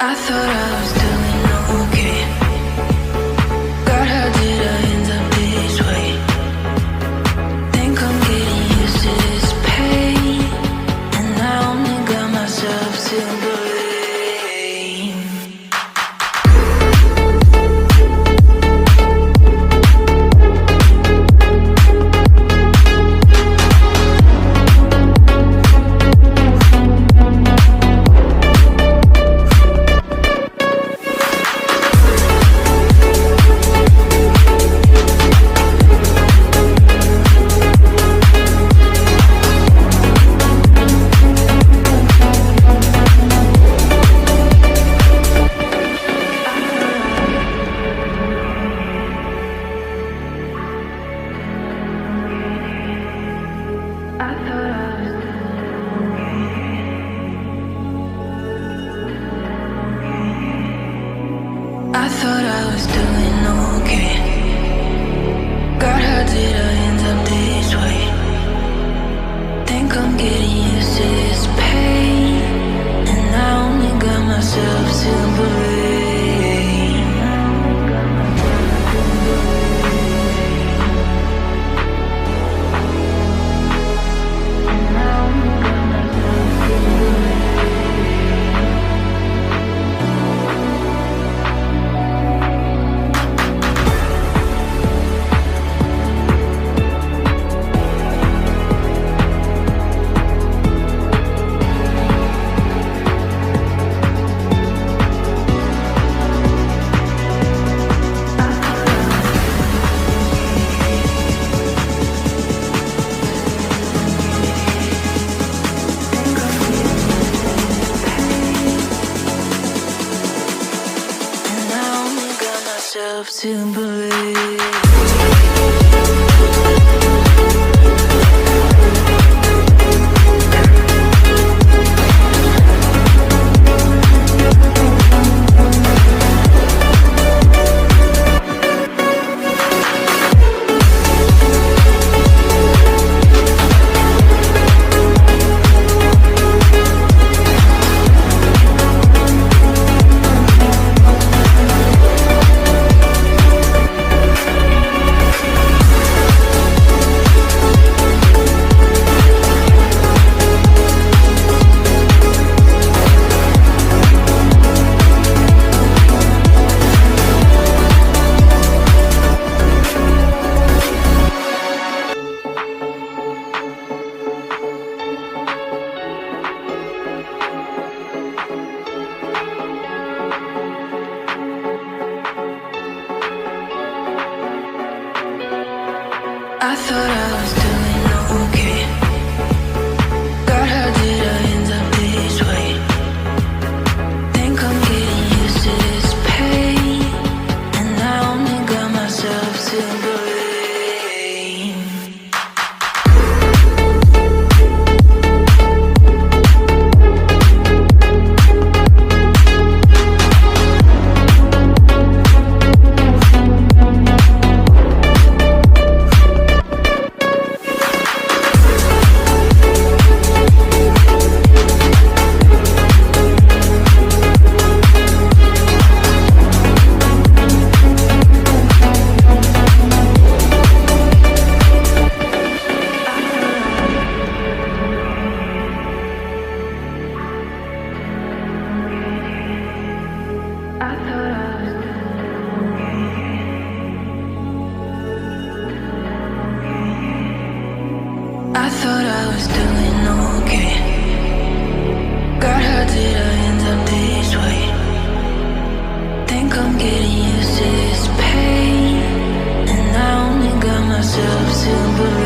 I thought I was doing okay. God, how did I end up this way? Think I'm getting used to this pain, and I only got myself to blame. I thought I was doing okay. God, how did I end up this way? Think I'm getting used to this pain, and I only got myself to blame. To believe. I thought I was doing okay. God, how did I end up this way? Think I'm getting used to this pain, and I only got myself to blame. I thought I was doing okay. God, how did I end up this way? Think I'm getting used to this pain, and I only got myself to believe.